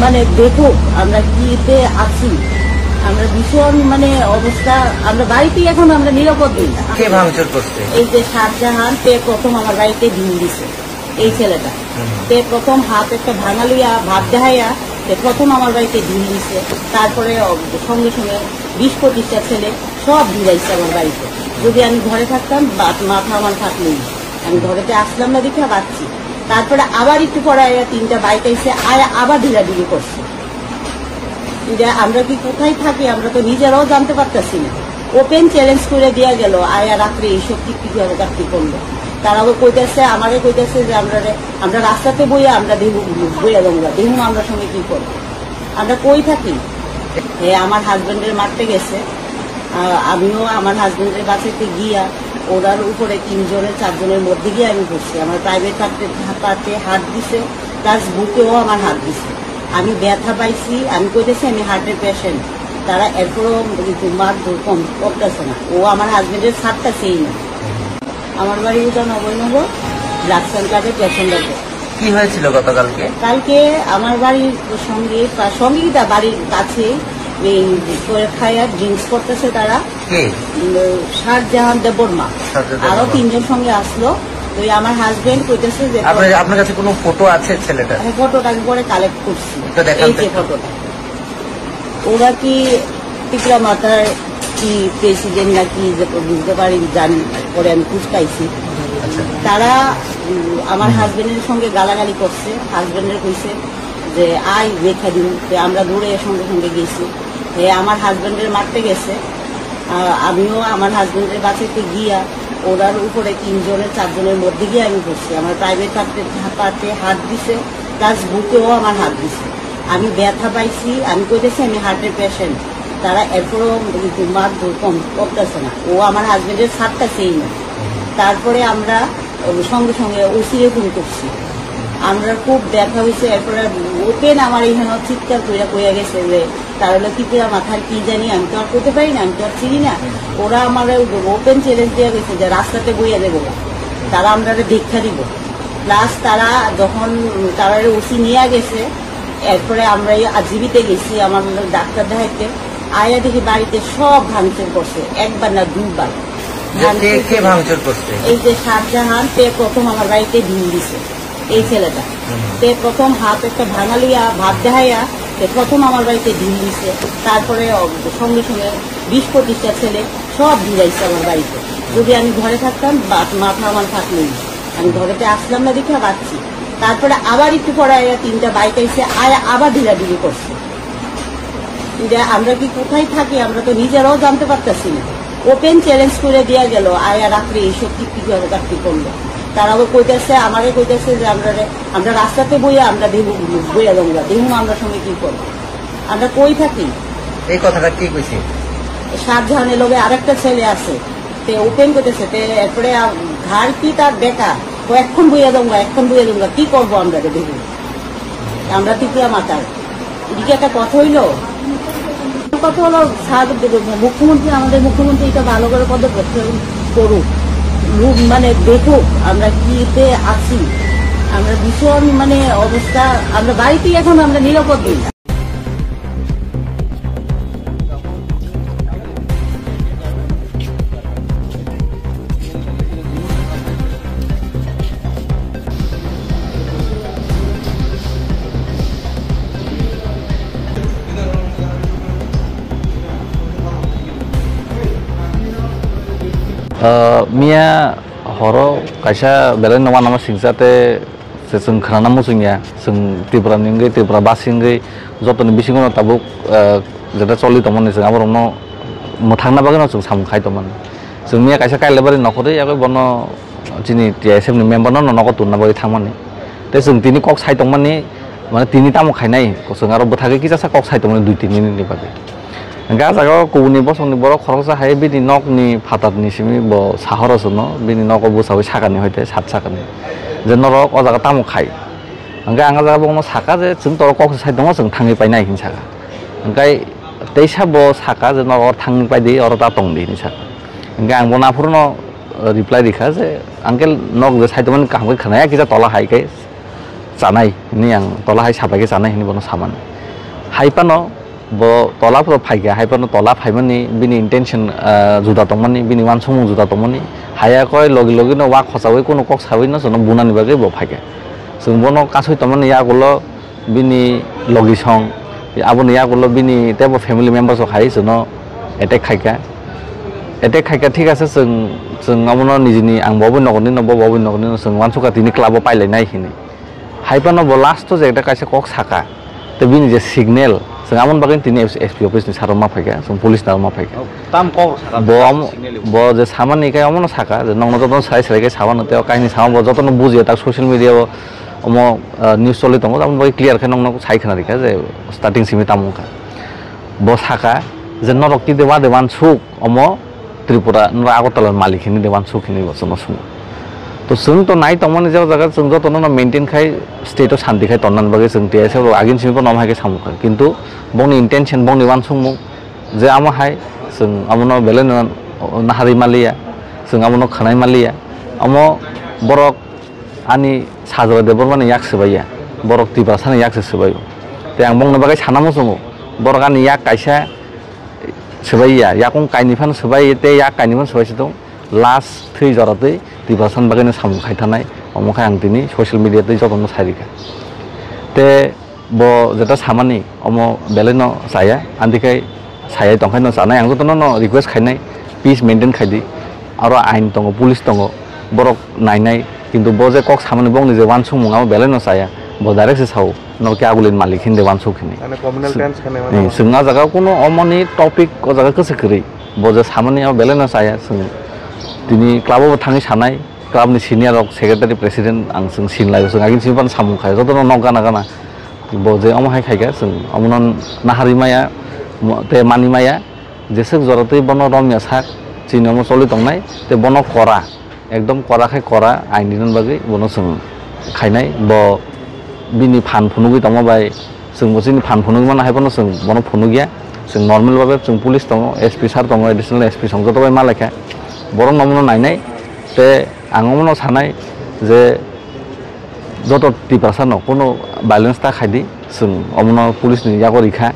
মানে দেখুক আমরা কিতে আছি, আমরা ভীষণ মানে অবস্থা, আমরা বাড়িতে এখন আমরা নিরাপদ নেই। কে ভাঙচুর করছে? এই যে শাহজাহান তে প্রথম আমার বাড়িতে ঢিল দিছে, এই ছেলেটা তে প্রথম হাত একটা ভাঙা লইয়া ভাত দেখাইয়া প্রথম আমার বাড়িতে ঢিল দিছে। তারপরে সঙ্গে সঙ্গে 20-25টা ছেলে সব ঢিলাইছে আমার বাড়িতে। যদি আমি ঘরে থাকতাম মাথা আমার থাকলেই, আমি ঘরেতে আসলাম না দেখে বাঁচছি। তারপরে আবার একটু পরে আয়া 3টা বাইক আইসে আবার ঢিলাঢিলি করছে। আমরা কি কোথায় থাকি আমরা তো নিজেরাও জানতে পারতেছি না। ওপেন চ্যালেঞ্জ করে দেওয়া গেল, আয়া রাত্রে এইসব কি করলো। তারাও কইতেছে, আমারে কইতেছে যে আমরা রাস্তাতে বইয়া আমরা বইয়া দেখুন আমরা সঙ্গে কি করবো, আমরা কই থাকি। আমার হাজবেন্ডের মারতে গেছে, আমিও আমার হাজবেন্ডের বাসাতে গিয়া ওরার উপরে 3-4জনের মধ্যে গিয়ে আমি বসছি। আমার প্রাইভেট পার্টে হাত দিছে, প্লাস বুকেও আমার হাত দিছে। আমি ব্যথা পাইছি, আমি কইতেছি আমি হার্টের পেশেন্ট। তারা এরপরও মার কম করতেছে না। ও আমার হাজবেন্ডের ছাড়তেছেই না। আমার বাড়ি ওটা নবনগর ব্লাড সেন্টারের পেশেন্টারে। কি হয়েছিল গতকালকে? কালকে আমার বাড়ির সঙ্গে বাড়ির কাছে এই খাইয়া ড্রিঙ্কস করতেছে তারা। শাহজাহান দেববর্মা আরো 3জন সঙ্গে আসলো। ওই আমার হাজবেন্ড কইতেছে যে আপনার কাছে কোনো ফটো আছে ছেলেটা? ফটোটা পরে কালেক্ট করছি, এই যে ফটোটা। ওরা কি টিকরা মাথার কি প্রেসিডেন্ট নাকি বুঝতে পারি জানি, পরে আমি খুঁজ পাইছি। তারা আমার হাজবেন্ডের সঙ্গে গালাগালি করছে। হাজবেন্ডের কইছে যে আই রেখা দিন, আমরা দৌড়ে সঙ্গে সঙ্গে গেছি। আমার হাজবেন্ডের মারতে গেছে, আমিও আমার হাজবেন্ডের বাসাতে গিয়া ওরার উপরে 3-4জনের মধ্যে গিয়ে আমি বসছি। আমার প্রাইভেট পার্টে হাত দিছে, প্লাস বুকেও আমার হাত দিছে। আমি ব্যথা পাইছি, আমি কইতেছি আমি হার্টের পেশেন্ট। তারা এরপরও মার কম করতেছে না। ও আমার হাজবেন্ডের ছাড়তেছেই না। তারপরে আমরা সঙ্গে সঙ্গে ওসিরে ফোন করছি। আমরা খুব ব্যথা হয়েছে। এরপরে ওপেন আমার এখানে চিৎকার কইয়া গেছে যে তার হলো ত্রিপুরা মাথার কি জানি, আমি তো আর করতে পারি না, আমি তো আর চিনি না। ওরা আমার ওপেন চ্যালেঞ্জ দেওয়া গেছে যে রাস্তাতে বইয়া দেবো, তারা আমরা দীক্ষা দিব। প্লাস তারা যখন তারা ওসি নিয়ে গেছে, এরপরে আমরা জীবিতে গেছি আমার ডাক্তার দেখাইতে। আয়া দেখি বাড়িতে সব ভাঙচুর করছে, একবার না 2বার ভাঙচুর করছে। এই যে শাহজাহান তে প্রথম আমার বাড়িতে ঢিল দিছে, এই ছেলেটা তে প্রথম হাত একটা ভাঙা লইয়া ভাত দেখাইয়া প্রথম আমার বাড়িতে ঢিল দিছে। তারপরে সঙ্গে সঙ্গে 20-25টা ছেলে সব ঢিলাইছে আমার বাড়িতে। যদি আমি ঘরে থাকতাম মাথা আমার থাকলেই, আমি ঘরেতে আসলাম না দেখে বাঁচছি। তারপরে আবার একটু পরে আয়া 3টা বাইক আইসে আবার ঢিলাঢিলি করছে। আমরা কি কোথায় থাকি আমরা তো নিজেরাও জানতে পারতেছি না। ওপেন চ্যালেঞ্জ করে দেওয়া গেল, আয়া রাত্রে এইসব কি করলো। তারাও কইতেছে, আমারে কইতেছে যে আমরা রাস্তাতে বইয়া আমরা বইয়া দেখুন আমরা সঙ্গে কি করবো, আমরা কই থাকি। এই কথাটা কি কইছে? শাহজাহানের লোকে আরেকটা ছেলে আছে, তে ওপেন করতেছে। এরপরে ঘাড় কি তার দেখা, ও এখন বইয়া দেবো কি করবো আমরা দেখুন। আমরা ত্রিপুরা মাতার এদিকে একটা কথা হইলো মুখ্যমন্ত্রী, আমাদের মুখ্যমন্ত্রী এটা ভালো করে পদক্ষেপ করুক, মানে দেখুক আমরা কিতে আছি, আমরা ভীষণ মানে অবস্থা, আমরা বাড়িতে এখন আমরা নিরাপদ নেই। Mia horo kaisa belai nama singsate sesung kerana musuhnya sung tibra ninggai tibra basinggai joto ni bisingono tabuk jeda choli tomon sung abor no muthangna bagano sung samkhai tomon sung mia kaisa kai lebari nokore yakai bono chini TSM ni member no noko tunna bari thangmani te sung tini kok sai tomani mane tini tamo khainai sung aro bothage kisasa kok sai tomani 2-3 minute ni bage Enggak, saya kau ni bos ni borok korok saya hai bini nok ni patat ni simi bo sahara sono bini nok bo sawi sakan ni hoite sat sakan ni, jenorok o jaga tamu khai, enggak angga jaga bong no saka je jeng torok kok sai dong jeng tangi pai nai hin saka, enggak desa bo saka jenorok tangi pai di orang tatong di ni saka, enggak ang bona purno reply dikha je angkel nok je sai dong kaham kena ya kita tolak hai kai, जानाय नि आं तला हाय साबायगे जानाय हिनि बनो सामान हायपानो bo tola pro phaiga haipano tola phaimani bini intention juda tongmani bini wansung juda tongmani haya koi logi logi no wa khosawi kono kok sawi no sono bunani bage bo phaiga sungbono kasoi tongmani ya gulo bini logi song aboni ya gulo bini tebo family members o khai sono attack khaiga thik ase sung amono nijini ang bobo nogoni no bobo nogoni no sung wansuka tini club o pailai nai hini haipano bo last to je ekta kaise kok saka te bini je signal amon bagen tini SP office ni saroma phaiga sum police na ma phaiga tam ko bo je samani kai amon saka je nong no sai sai kai sawan te kaini sam bo jotono buji ta social media omo news choli tongo amon bai clear khai nong no sai khana rika je starting simi tamuka bo saka je norok ti dewa dewan suk omo tripura no agotala malikhini dewan suk khini bosono sum to sung to nai tongmani je jaga sung jotono no maintain khai state o shanti khai tonnan bage sung te ase agin simi ko nom hai ke samuka কিন্তু bongni intention bongni wansung je amo hai sung amono belen nahari malia sung amono khanai malia amo borok ani sajra de bormani yak sebaya borok tiba sana yak sebayo te ang bongna bagai sanamo sungo borok ani yak kaisa sebaya yakung kaini phan sebai te yak kaini phan sebai sidong last 3 jorate tiba san bagai na samu khai thanai amo khai ang tini social media te jotono sairika te bo jeta samani omo beleno saya andikai saya tongkhai no sanai ang to no request khainai peace maintain khaidi aro ain tongo police tongo borok nainai kintu bo je kok samani bongni je wansung munga beleno saya bo direct se sau no ke agulin malikin de wansung khini মানে communal tense খানে sungna jaga kono omoni topic ko jaga kese kri bo je samani beleno saya sung tini club o thangi sanai club ni senior rok secretary president ang sung sinlai sung agin simpan samu khai jotono no gana gana bo je omo hai khaiga sung amonon nahari maya te mani maya jesek jorate bono romya sak chinomo choli tongnai te bono kora ekdom kora khai kora aininon bagi bono sung khainai bo bini phan phunugi tongma bai sung bosini phan phunugi mana hai bono sung bono phunugia sung normal babe sung police tongo SP sar tongo additional SP song joto bai malakha boron nomono nainai te angomono sanai je joto ti prasano kono balance ta khaidi sung omno police ni yago rikha